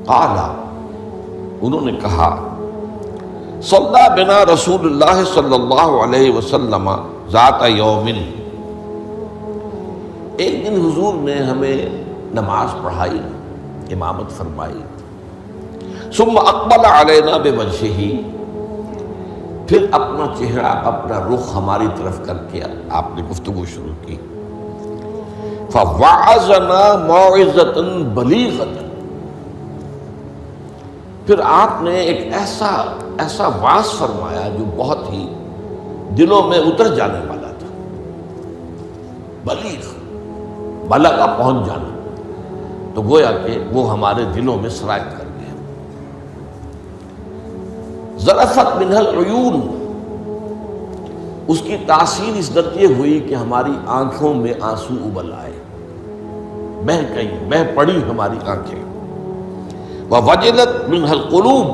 قال، انہوں نے کہا، صلی بنا رسول اللہ صلی اللہ علیہ وسلم ذات یوم، ایک دن حضور نے ہمیں نماز پڑھائی، امامت فرمائی، ثم اقبل علینا بوجہہ، پھر اپنا چہرہ اپنا رخ ہماری طرف کر کے آپ نے گفتگو شروع کی، فوعظنا موعظۃ بلیغۃ، پھر آپ نے ایک ایسا واعظ فرمایا جو بہت ہی دلوں میں اتر جانے والا تھا۔ بلیغ، بلغ پہنچ جانا، تو گویا کہ وہ ہمارے دلوں میں سرایت کر گیا۔ ذرفت منہ العیون، اس کی تاثیر اس درجے ہوئی کہ ہماری آنکھوں میں آنسو ابل آئے، بہہ پڑی ہماری آنکھیں۔ وَوَجِلَتْ مِنْهَا الْقُلُوبُ،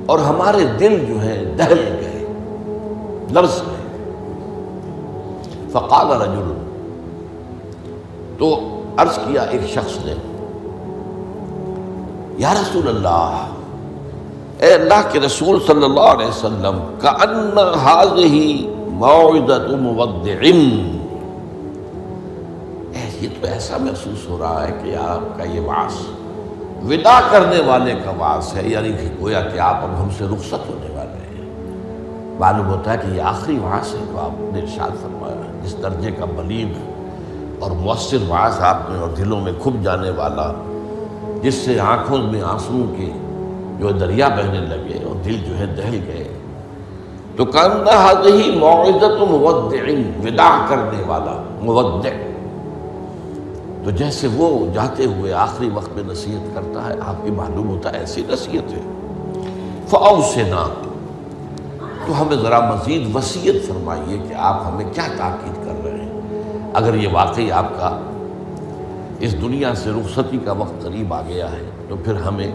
اور ہمارے دل جو ہے دہل گئے، لرز گئے۔ فقال رجل، تو عرض کیا ایک شخص نے، یا رسول اللہ، اے اللہ کے رسول صلی اللہ علیہ وسلم، کأن هذه موعظۃ مودع، یہ تو ایسا محسوس ہو رہا ہے کہ آپ کا یہ وعظ وداع کرنے والے کا وعظ ہے، یعنی کہ گویا کہ آپ اب ہم سے رخصت ہونے والے ہیں۔ معلوم ہوتا ہے کہ یہ آخری وعظ ہے جو آپ نے ارشاد فرمایا، اس درجے کا بلیغ اور مؤثر وعظ آپ نے، اور دلوں میں کھپ جانے والا، جس سے آنکھوں میں آنسو کے جو دریا بہنے لگے اور دل جو ہے دہل گئے۔ تو کأن هذه موعظۃ مودع، وداع کرنے والا، مودع، تو جیسے وہ جاتے ہوئے آخری وقت میں نصیحت کرتا ہے، آپ کی معلوم ہوتا ہے ایسی نصیحت ہے۔ فأوصنا، تو ہمیں ذرا مزید وصیت فرمائیے کہ آپ ہمیں کیا تاکید کر رہے ہیں، اگر یہ واقعی آپ کا اس دنیا سے رخصتی کا وقت قریب آ گیا ہے تو پھر ہمیں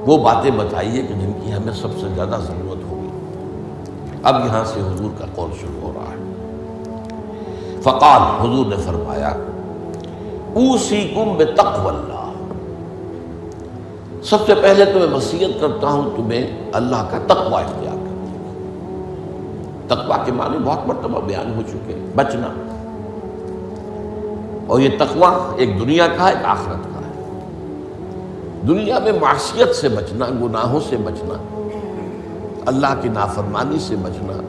وہ باتیں بتائیے کہ جن کی ہمیں سب سے زیادہ ضرورت ہوگی۔ اب یہاں سے حضور کا قول شروع ہو رہا ہے۔ فقال، حضور نے فرمایا، اوصیکم بتقوی اللہ، سب سے پہلے تو میں وصیت کرتا ہوں تمہیں اللہ کا تقوی اختیار کرنے کی۔ تقوی کے معنی بہت مرتبہ بیان ہو چکے، بچنا، اور یہ تقوی ایک دنیا کا ہے، ایک آخرت کا ہے۔ دنیا میں معصیت سے بچنا، گناہوں سے بچنا، اللہ کی نافرمانی سے بچنا،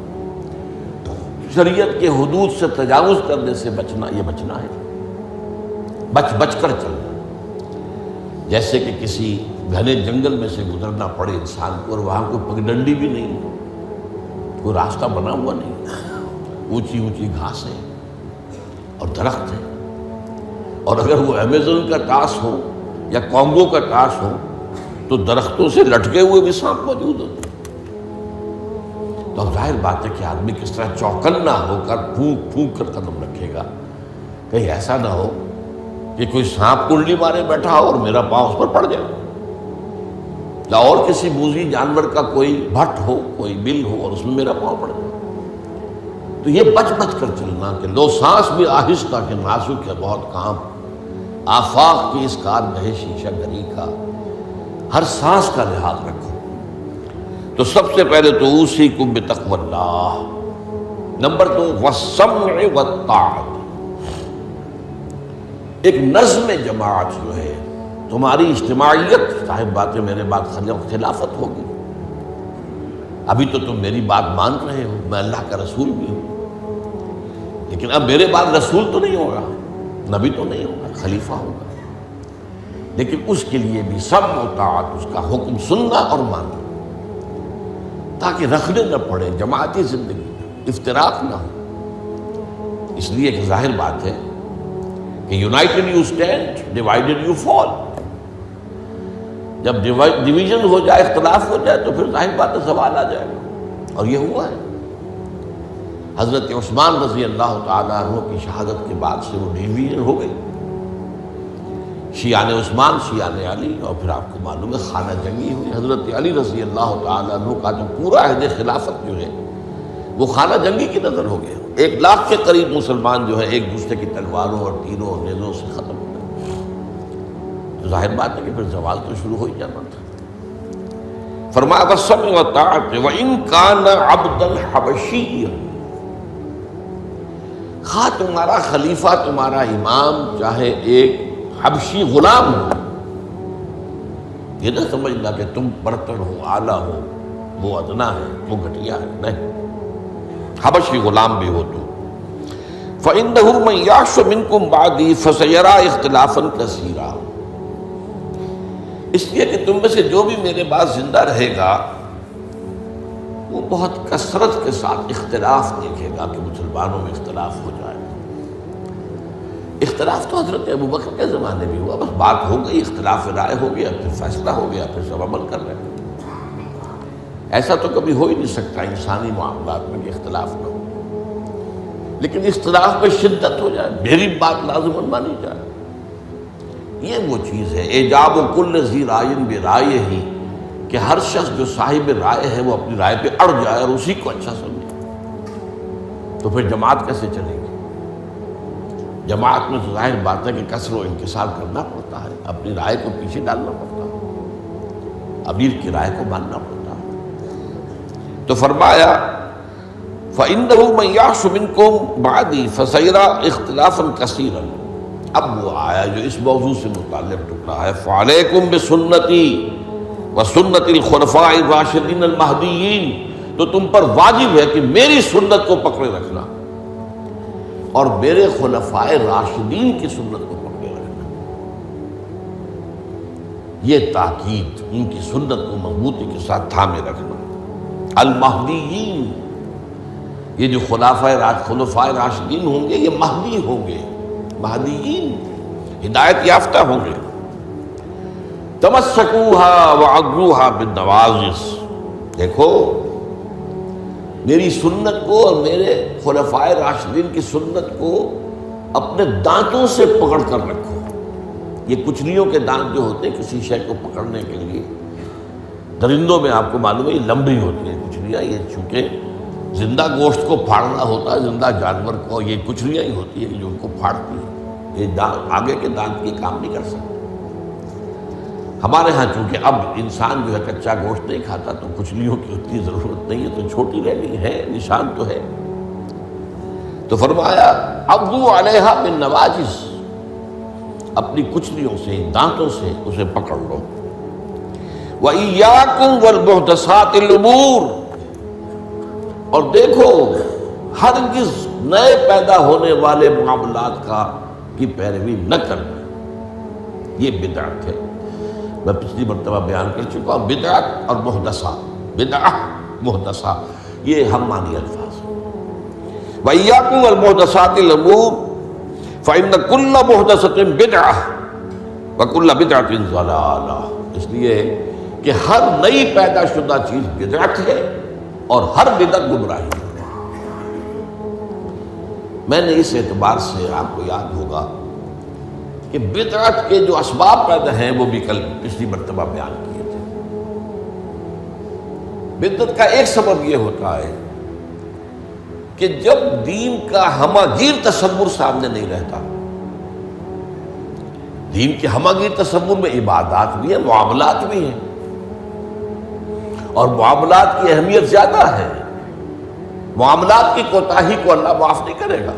شریعت کے حدود سے تجاوز کرنے سے بچنا، یہ بچنا ہے، بچ کر چلنا۔ جیسے کہ کسی گھنے جنگل میں سے گزرنا پڑے انسان کو، اور وہاں کوئی پگڈنڈی بھی نہیں، کوئی راستہ بنا ہوا نہیں، اونچی اونچی گھاسیں اور درخت ہیں، اور اگر وہ امیزون کا ٹاس ہو یا کانگو کا ٹاس ہو تو درختوں سے لٹکے ہوئے بھی سانپ موجود ہوتے، تو ظاہر بات ہے کہ آدمی کس طرح چوکنا ہو کر پھونک پھونک کر قدم رکھے گا، کہیں ایسا نہ ہو کہ کوئی سانپ کنڈلی مارے بیٹھا ہو اور میرا پاؤں اس پر پڑ جائے، یا اور کسی موذی جانور کا کوئی بھٹ ہو، کوئی بل ہو اور اس میں میرا پاؤں پڑ جائے۔ تو یہ بچ کر چلنا کہ لو سانس بھی آہستہ کہ نازک ہے بہت کام، آفاق کی اس کارگہ شیشہ گری کا، ہر سانس کا لحاظ رکھو۔ تو سب سے پہلے تو اوصیکم بتقوی اللہ، نمبر 2 والسمع والطاعۃ، ایک نظم جماعت جو ہے، تمہاری اجتماعیت، صاحب بات ہے میرے بات خلافت ہوگی، ابھی تو تم میری بات مان رہے ہو، میں اللہ کا رسول بھی ہوں، لیکن اب میرے بعد رسول تو نہیں ہوگا، نبی تو نہیں ہوگا، خلیفہ ہوگا، لیکن اس کے لیے بھی سمع و طاعت، اس کا حکم سننا اور ماننا، تاکہ رکھنے نہ پڑے جماعتی زندگی میں، افتراق نہ ہو۔ اس لیے کہ ظاہر بات ہے کہ United you stand, divided you fall, جب ڈویژن ہو جائے، اختلاف ہو جائے تو پھر ظاہر بات ہے زوال آ جائے گا، اور یہ ہوا ہے۔ حضرت عثمان رضی اللہ تعالیٰ عنہ کی شہادت کے بعد سے وہ ڈویژن ہو گئی، شیعان عثمان، شیعان علی، اور پھر آپ کو معلوم ہے خانہ جنگی ہوئی۔ حضرت علی رضی اللہ تعالیٰ عنہ کا جو پورا عہد خلافت جو ہے وہ خانہ جنگی کی نظر ہو گیا، 1 لاکھ کے قریب مسلمان جو ہے ایک دوسرے کی تلواروں اور تیروں اور نیزوں سے ختم ہو گئے۔ تو ظاہر بات ہے کہ پھر زوال تو شروع ہو ہی جانا تھا۔ فرمایا والسمع والطاعۃ وإن كان عبدا حبشیا، خواہ تمہارا خلیفہ تمہارا امام چاہے ایک حبشی غلام ہو، یہ نہ سمجھنا کہ تم برتر ہو، اعلیٰ ہو، وہ ادنا ہے، وہ گھٹیا ہے، نہیں، حبشی غلام بھی ہو تو فإنه من يعش منكم بعدي فسيرى اختلافا كثيرا، اس لیے کہ تم میں سے جو بھی میرے بعد زندہ رہے گا وہ بہت کثرت کے ساتھ اختلاف دیکھے گا کہ مسلمانوں میں اختلاف ہو جائے۔ اختلاف تو حضرت ابوبکر کے زمانے میں ہوا، بس بات ہو گئی، اختلاف رائے ہو گیا، پھر فیصلہ ہو گیا، پھر سب عمل کر رہے ہیں۔ ایسا تو کبھی ہو ہی نہیں سکتا انسانی معاملات میں کہ اختلاف نہ ہو، لیکن اختلاف میں شدت ہو جائے، میری بات لازماً مانی جائے، یہ وہ چیز ہے ایجاب کل ذی رائے برائے ہی، کہ ہر شخص جو صاحب رائے ہے وہ اپنی رائے پہ اڑ جائے اور اسی کو اچھا سمجھے، تو پھر جماعت کیسے چلے گی؟ جماعت میں تو ظاہر بات ہے کہ کثر و انکسار کرنا پڑتا ہے، اپنی رائے کو پیچھے ڈالنا پڑتا ہے، امیر کی رائے کو ماننا پڑتا ہے۔ تو فرمایا فَإِنَّهُ مَن يَعْشُ مِنكُم بَعْدِي فَسَيَرَىٰ اخْتِلَافًا كَثِيرًا۔ اب وہ آیا جو اس موضوع سے متعلق ٹکڑا ہے، فَعَلَيْكُمْ بِسُنَّتِي وَسُنَّتِ الْخُلَفَاءِ الرَّاشِدِينَ الْمَهْدِيِّينَ، تو تم پر واجب ہے کہ میری سنت کو پکڑے رکھنا اور میرے خلفائے راشدین کی سنت کو پکڑے رکھنا، یہ تاکید، ان کی سنت کو مضبوطی کے ساتھ تھامے رکھنا۔ المہدیین، یہ جو خلفائے راشدین ہوں گے یہ مہدی ہوں گے، مہدیین ہدایت یافتہ ہوں گے۔ تمسکوہا وعضوہا بالنواجذ، دیکھو میری سنت کو اور میرے خلفائے راشدین کی سنت کو اپنے دانتوں سے پکڑ کر رکھو۔ یہ کچلیوں کے دانت جو ہوتے ہیں کسی شے کو پکڑنے کے لیے، درندوں میں آپ کو معلوم ہے یہ لمبی ہوتی ہیں کچلیاں، یہ چونکہ زندہ گوشت کو پھاڑنا ہوتا ہے، زندہ جانور کو یہ کچلیاں ہی ہوتی ہیں جو ان کو پھاڑتی ہیں، یہ آگے کے دانت کی کام نہیں کر سکتے۔ ہمارے ہاں چونکہ اب انسان جو ہے کچا گوشت نہیں کھاتا تو کچلیوں کی اتنی ضرورت نہیں ہے، تو چھوٹی رہ گئی ہے، نشان تو ہے۔ تو فرمایا عضو علیہا بالنواجذ، اپنی کچلیوں سے، دانتوں سے اسے پکڑ لو۔ وَإِيَّاكُمْ وَالْمُحْدَثَاتِ الْأُمُورِ، اور دیکھو ہرگز نئے پیدا ہونے والے معاملات کی پیروی نہ کرنا، یہ بدعت ہے۔ میں پچھلی مرتبہ بیان کر چکا ہوں، بدعت اور محدثہ، بدعہ محدثہ یہ ہم معنی الفاظ ہیں۔ وَإِيَّاكُمْ وَالْمُحْدَثَاتِ الْأُمُورِ فَإِنَّ كُلَّ مُحْدَثَةٍ بِدْعَةٍ وَكُلَّ بِدْعَةٍ ضَلَالَةٍ، اس لیے کہ ہر نئی پیدا شدہ چیز بدعت ہے اور ہر بدعت گمراہی ہے۔ میں نے اس اعتبار سے آپ کو یاد ہوگا کہ بدعت کے جو اسباب پیدا ہیں وہ بھی کل پچھلی مرتبہ بیان کیے تھے۔ بدعت کا ایک سبب یہ ہوتا ہے کہ جب دین کا ہمہ گیر تصور سامنے نہیں رہتا، دین کے ہمہ گیر تصور میں عبادات بھی ہیں، معاملات بھی ہیں، اور معاملات کی اہمیت زیادہ ہے۔ معاملات کی کوتاہی کو اللہ معاف نہیں کرے گا،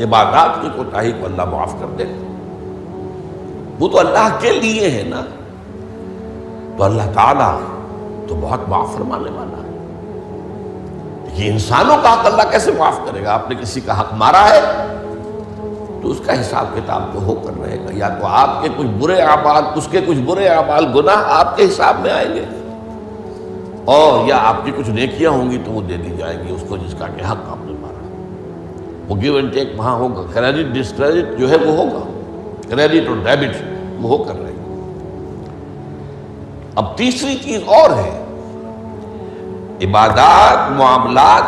عبادات کی کوتاہی کو اللہ معاف کر دے گا، وہ تو اللہ کے لیے ہے نا، تو اللہ تعالیٰ تو بہت معاف فرمانے والا ہے۔ یہ انسانوں کا حق اللہ کیسے معاف کرے گا؟ آپ نے کسی کا حق مارا ہے تو اس کا حساب کتاب تو ہو کر رہے گا، یا تو آپ کے کچھ برے اعمال، اس کے کچھ برے اعمال، گناہ آپ کے حساب میں آئیں گے، اور یا آپ کی کچھ نیکیاں ہوں گی تو وہ دے دی جائے گی اس کو جس کا کہ حق آپ نے مارا۔ وہ گیو اینڈ ٹیک وہاں ہوگا، کریڈٹ ڈسکریڈٹ جو ہے وہ ہوگا، کریڈٹ اور ڈیبٹ وہ ہو کر رہے گا۔ اب تیسری چیز اور ہے، عبادات، معاملات،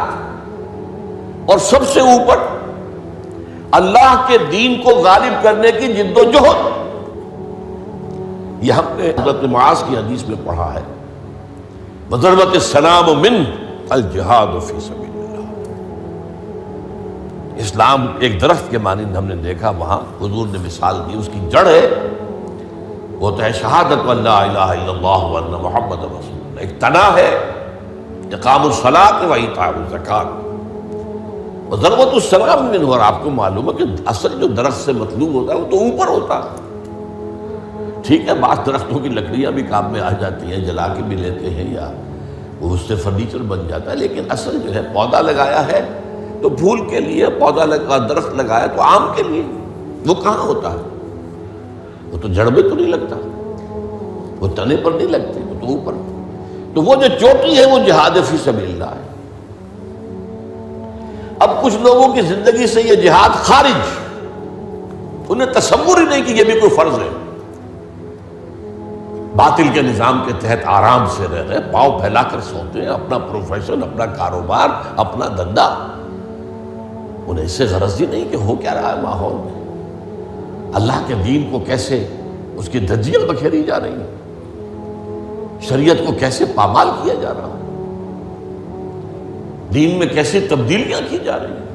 اور سب سے اوپر اللہ کے دین کو غالب کرنے کی جد و جہد۔ یہ ہم نے حضرت معاذ کی حدیث میں پڑھا ہے، وَضَرْبَتِ السَّلَامُ مِنْ الْجِہَادُ فِي سَبِيلِ اللَّهِ۔ اسلام ایک درخت کے مانند ہم نے دیکھا، وہاں حضور نے مثال دی، اس کی جڑ ہے وہ تو ہے شہادت لا الہ الا اللہ وان محمد رسول اللہ، ایک تنا ہے اقام الصلاۃ و ایتاء الزکوٰۃ و ضربۃ السلام منہ، اور آپ کو معلوم ہے کہ اصل جو درخت سے مطلوب ہوتا ہے وہ تو اوپر ہوتا ہے۔ ٹھیک ہے، بعض درختوں کی لکڑیاں بھی کام میں آ جاتی ہیں، جلا کے بھی لیتے ہیں یا وہ اس سے فرنیچر بن جاتا ہے، لیکن اصل جو ہے پودا لگایا ہے تو پھول کے لیے، پودا لگا درخت لگایا تو آم کے لیے، وہ کہاں ہوتا ہے؟ وہ تو جڑ میں تو نہیں لگتا، وہ تنے پر نہیں لگتے، وہ تو اوپر۔ تو وہ جو چوٹی ہے وہ جہاد فی سبیل اللہ ہے۔ اب کچھ لوگوں کی زندگی سے یہ جہاد خارج، انہیں تصور ہی نہیں کہ یہ بھی کوئی فرض ہے، باطل کے نظام کے تحت آرام سے رہ رہے، پاؤں پھیلا کر سوتے ہیں، اپنا پروفیشن، اپنا کاروبار، اپنا دھندا، انہیں اس سے غرض ہی نہیں کہ ہو کیا رہا ہے ماحول میں، اللہ کے دین کو کیسے اس کی دھجیاں بکھیری جا رہی ہیں، شریعت کو کیسے پامال کیا جا رہا ہے، دین میں کیسے تبدیلیاں کی جا رہی ہیں،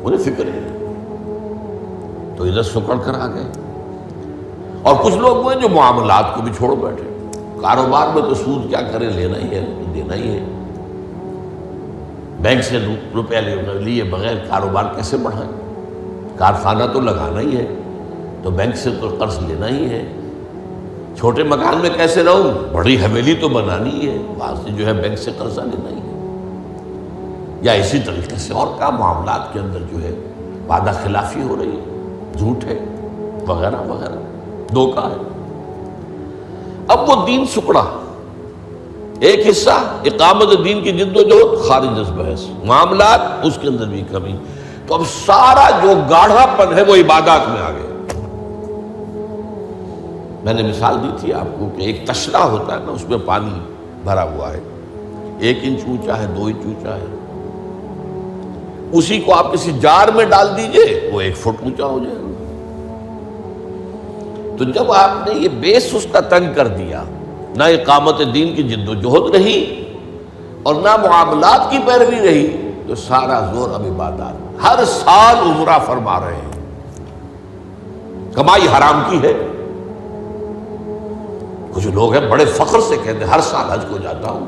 انہیں فکر ہے۔ تو ادھر سکڑ کر آ گئے۔ اور کچھ لوگ وہ ہیں جو معاملات کو بھی چھوڑ بیٹھے، کاروبار میں تو سود کیا کرے، لینا ہی ہے، دینا ہی ہے، بینک سے روپیہ لیے بغیر کاروبار کیسے بڑھائیں، کارخانہ تو لگانا ہی ہے، تو بینک سے تو قرض لینا ہی ہے، چھوٹے مکان میں کیسے رہوں، بڑی حویلی تو بنانی ہی ہے، وہاں سے جو ہے بینک سے قرضہ لینا ہی ہے، یا اسی طریقے سے اور کا معاملات کے اندر جو ہے وعدہ خلافی ہو رہی ہے، جھوٹ ہے وغیرہ وغیرہ، دھوکہ ہے۔ اب وہ دین سکڑا، ایک حصہ اقامت دین کی جد و جہد خارج از بحث، معاملات اس کے اندر بھی کمی، تو اب سارا جو گاڑھا پن ہے وہ عبادات میں آ گیا۔ میں نے مثال دی تھی آپ کو کہ ایک تشلا ہوتا ہے نا، اس میں پانی بھرا ہوا ہے، 1 انچ اونچا ہے، 2 انچ اونچا ہے، اسی کو آپ کسی جار میں ڈال دیجئے وہ 1 فٹ اونچا ہو جائے گا۔ تو جب آپ نے یہ بیس اس کا تنگ کر دیا، نہ اقامت دین کی جد و جہد رہی اور نہ معاملات کی پیروی رہی، تو سارا زور اب عبادات، ہر سال عمرہ فرما رہے ہیں، کمائی حرام کی ہے۔ کچھ لوگ ہیں بڑے فخر سے کہتے ہیں ہر سال حج کو جاتا ہوں،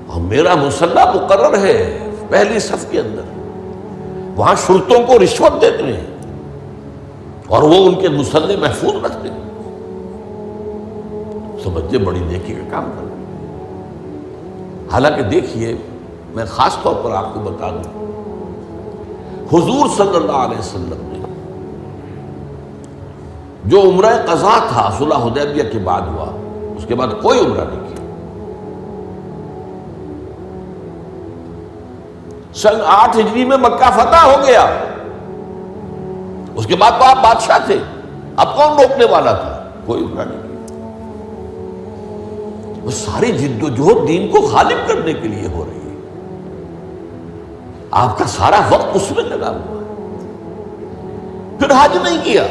اور میرا مصلی مقرر ہے پہلی صف کے اندر، وہاں شرطوں کو رشوت دیتے ہیں اور وہ ان کے مصلی محفوظ رکھتے ہیں، سمجھتے بڑی نیکی کا کام کر رہے ہیں۔ حالانکہ دیکھیے، میں خاص طور پر آپ کو بتا دوں، حضور صلی اللہ علیہ وسلم نے جو عمرہ قضا تھا صلح حدیبیہ کے بعد ہوا، اس کے بعد کوئی عمرہ نہیں کیا۔ سن 8 ہجری میں مکہ فتح ہو گیا، اس کے بعد تو آپ بادشاہ تھے، اب کون روکنے والا تھا؟ کوئی عمرہ نہیں کیا۔ وہ ساری جد و جہد دین کو غالب کرنے کے لیے ہو رہی ہے، آپ کا سارا وقت اس میں لگا ہوا ہے۔ پھر حج نہیں کیا،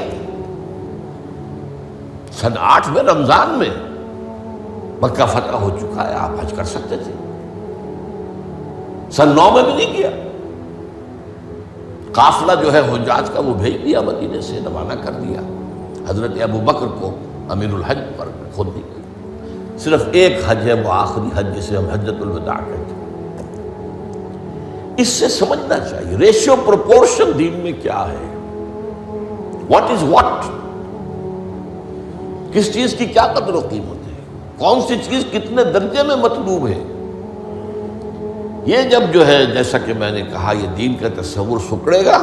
سن 8 میں رمضان میں مکہ فتح ہو چکا ہے، آپ حج کر سکتے تھے، سن 9 میں بھی نہیں کیا۔ قافلہ جو ہے حجاج کا وہ بھیج دیا، مدینے سے روانہ کر دیا، حضرت ابو بکر کو امیر الحج پر خود دی گئی۔ صرف ایک حج ہے، وہ آخری حج جسے ہم حجۃ الوداع کہتے ہیں۔ اس سے سمجھنا چاہیے ریشیو پروپورشن دین میں کیا ہے، واٹ از واٹ، کس چیز کی کیا قدر و قیمت ہے، کون سی چیز کتنے درجے میں مطلوب ہے۔ یہ جب جو ہے جیسا کہ میں نے کہا یہ دین کا تصور سکڑے گا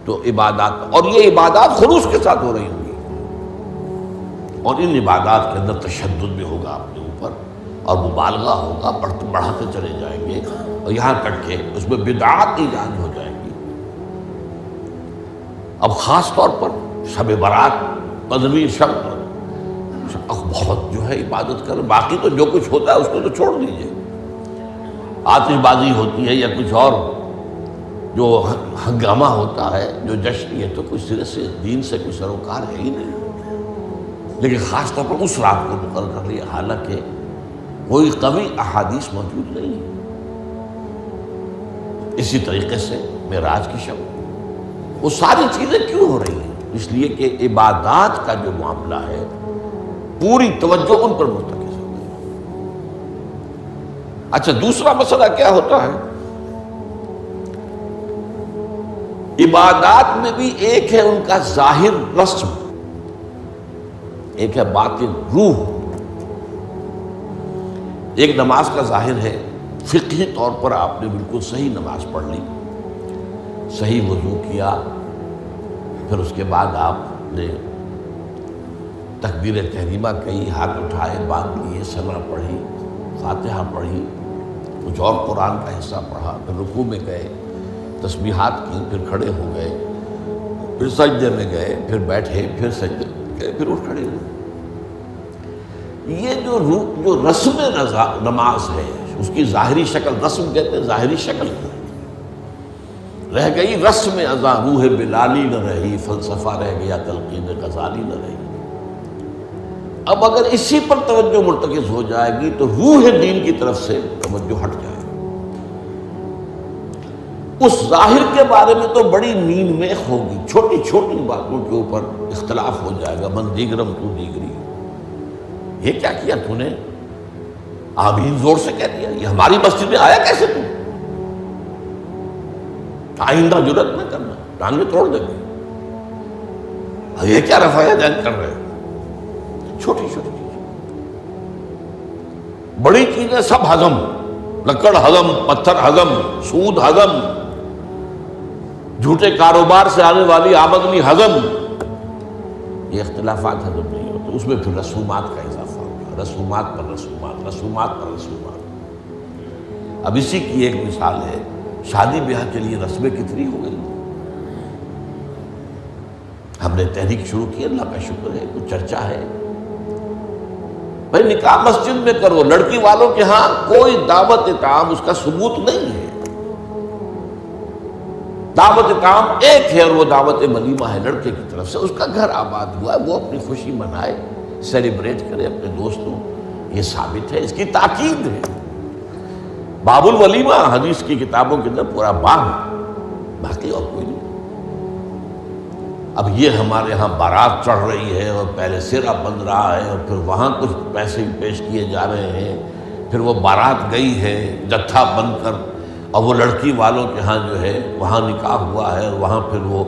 تو عبادات، اور یہ عبادات خلوص کے ساتھ ہو رہی ہوں گی، اور ان عبادات کے اندر تشدد بھی ہوگا اپنے اوپر اور مبالغہ ہوگا، بڑھاتے چلے جائیں گے، اور یہاں تک کہ اس میں بدعات ایجاد ہو جائیں گی۔ اب خاص طور پر شب برات، قدمی شب، بہت جو ہے عبادت کر، باقی تو جو کچھ ہوتا ہے اس کو تو چھوڑ دیجئے، آتش بازی ہوتی ہے یا کچھ اور جو ہنگامہ ہوتا ہے، جو جشن، یہ تو کچھ سرے سے دین سے کوئی سروکار ہے ہی نہیں۔ لیکن خاص طور پر اس رات کو مقرر کر لیا، حالانکہ کوئی قوی احادیث موجود نہیں ہے۔ اسی طریقے سے معراج کی شب، وہ ساری چیزیں کیوں ہو رہی ہیں؟ اس لیے کہ عبادات کا جو معاملہ ہے پوری توجہ ان پر مرتکز ہو گئی۔ اچھا، دوسرا مسئلہ کیا ہوتا ہے؟ عبادات میں بھی ایک ہے ان کا ظاہر رسم، ایک ہے باطن روح۔ ایک نماز کا ظاہر ہے، فقہی طور پر آپ نے بالکل صحیح نماز پڑھ لی، صحیح وضو کیا، پھر اس کے بعد آپ نے تکبیر تحریمہ کہی، ہاتھ اٹھائے، باندھ لیے، ثنا پڑھی، فاتحہ پڑھی، کچھ اور قرآن کا حصہ پڑھا، پھر رکوع میں گئے، تسبیحات کی، پھر کھڑے ہو گئے، پھر سجدے میں گئے، پھر بیٹھے، پھر سجدے میں گئے، پھر اٹھ کھڑے ہوئے۔ یہ جو رسم نماز ہے، اس کی ظاہری شکل، رسم کہتے ہیں ظاہری شکل کو، رہ گئی رسم ازاں روح بلالی نہ رہی، فلسفہ رہ گیا تلقین غزالی نہ رہی۔ اب اگر اسی پر توجہ مرتکز ہو جائے گی تو روح دین کی طرف سے توجہ ہٹ جائے گی۔ اس ظاہر کے بارے میں تو بڑی نیند میں ہوگی، چھوٹی چھوٹی باتوں کے اوپر اختلاف ہو جائے گا، من دیگرم تو دیگری، یہ کیا کیا تو نے؟ آمین زور سے کہہ دیا، یہ ہماری مسجد میں آیا کیسے تو؟ آئندہ جرات نہ کرنا، ٹانگیں توڑ دیں گے، یہ کیا رفع یدین کر رہے ہو؟ چھوٹی چھوٹی چیزیں، بڑی چیزیں سب ہضم، لکڑ ہضم، پتھر ہضم، سود ہضم، جھوٹے کاروبار سے آنے والی آمدنی ہضم، یہ اختلافات ہضم نہیں ہوتے۔ اس میں پھر رسومات کا اضافہ ہوگا، رسومات پر رسومات، رسومات پر رسومات۔ اب اسی کی ایک مثال ہے، شادی بیاہ کے لیے رسمیں کتنی ہو گئی۔ ہم نے تحریک شروع کی، اللہ کا شکر ہے، کچھ چرچا ہے، بھائی نکاح مسجد میں کرو، لڑکی والوں کے ہاں کوئی دعوت طعام اس کا ثبوت نہیں ہے۔ دعوت طعام ایک ہے اور وہ دعوت ولیمہ ہے لڑکے کی طرف سے، اس کا گھر آباد ہوا ہے، وہ اپنی خوشی منائے، سیلیبریٹ کرے اپنے دوستوں، یہ ثابت ہے، اس کی تاکید ہے۔ باب الولیمہ حدیث کی کتابوں کے اندر پورا باب ہے، باقی اور کوئی نہیں۔ اب یہ ہمارے ہاں بارات چڑھ رہی ہے اور پہلے سرا بن رہا ہے اور پھر وہاں کچھ پیسے پیش کیے جا رہے ہیں، پھر وہ بارات گئی ہے جتھا بن کر، اور وہ لڑکی والوں کے ہاں جو ہے وہاں نکاح ہوا ہے، اور وہاں پھر وہ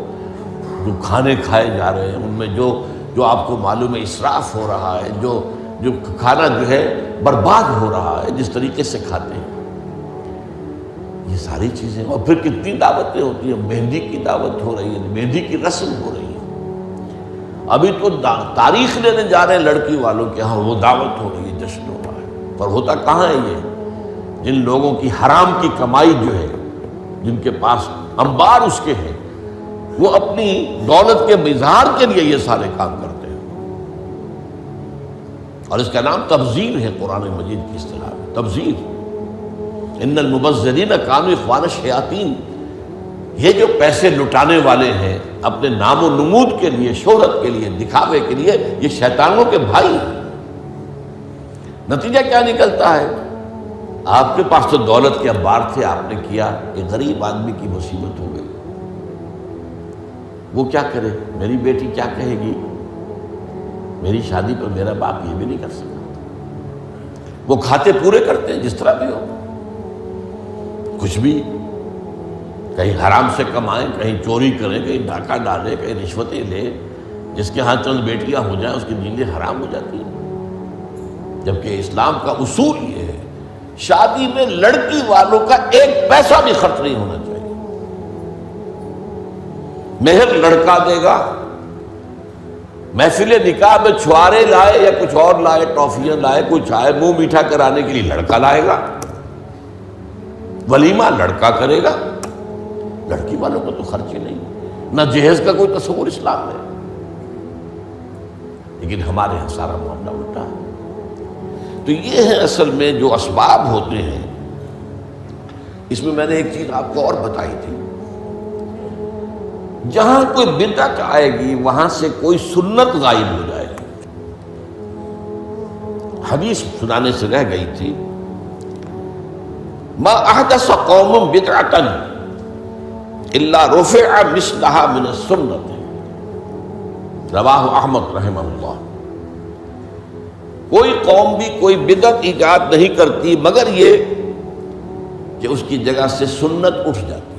جو کھانے کھائے جا رہے ہیں ان میں جو آپ کو معلوم ہے اسراف ہو رہا ہے، جو کھانا جو ہے برباد ہو رہا ہے جس طریقے سے کھاتے ہیں، یہ ساری چیزیں۔ اور پھر کتنی دعوتیں ہوتی ہیں، مہندی کی دعوت ہو رہی ہے، مہندی کی رسم ہو رہی ہے، ابھی تو تاریخ لینے جا رہے ہیں لڑکی والوں کے ہاں، وہ دعوت ہو رہی ہے، جشن ہو رہا ہے، پر ہوتا کہاں ہے یہ؟ جن لوگوں کی حرام کی کمائی جو ہے، جن کے پاس انبار اس کے ہیں، وہ اپنی دولت کے اظہار کے لیے یہ سارے کام کرتے ہیں، اور اس کا نام تبذیر ہے قرآن مجید کی اصطلاح میں، تبذیر۔ ان المبذرین کانوا اخوان الشیاطین، یہ جو پیسے لٹانے والے ہیں اپنے نام و نمود کے لیے، شہرت کے لیے، دکھاوے کے لیے، یہ شیطانوں کے بھائی ہیں۔ نتیجہ کیا نکلتا ہے؟ آپ کے پاس تو دولت کے انبار تھے، آپ نے کیا، ایک غریب آدمی کی مصیبت ہو گئی، وہ کیا کرے؟ میری بیٹی کیا کہے گی؟ میری شادی پر میرا باپ یہ بھی نہیں کر سکتا۔ وہ کھاتے پورے کرتے ہیں جس طرح بھی ہو، کچھ بھی، کہیں حرام سے کمائیں، کہیں چوری کریں، کہیں ڈاکہ ڈالیں، کہیں رشوتیں لیں، جس کے ہاں چند بیٹیاں ہو جائیں اس کی نیندیں حرام ہو جاتی ہیں۔ جبکہ اسلام کا اصول یہ ہے، شادی میں لڑکی والوں کا ایک پیسہ بھی خرچ نہیں ہونا چاہیے، مہر لڑکا دے گا، محفل نکاح میں چھوارے لائے یا کچھ اور لائے، ٹافیاں لائے، کچھ آئے، منہ میٹھا کرانے کے لیے لڑکا لائے گا، ولیمہ لڑکا کرے گا، لڑکی والوں کو تو خرچ ہی نہیں، نہ جہیز کا کوئی تصور اسلام میں۔ لیکن ہمارے یہاں سارا معاملہ الٹا ہے۔ تو یہ ہے اصل میں جو اسباب ہوتے ہیں۔ اس میں نے ایک چیز آپ کو اور بتائی تھی، جہاں کوئی بدعت آئے گی وہاں سے کوئی سنت غائب ہو جائے گی۔ حدیث سنانے سے رہ گئی تھی، ما احدث قوم بدعۃ الا رفع مثلها من السنت، رواہ احمد رحمہ اللہ۔ کوئی قوم بھی کوئی بدعت ایجاد نہیں کرتی مگر یہ کہ اس کی جگہ سے سنت اٹھ جاتی۔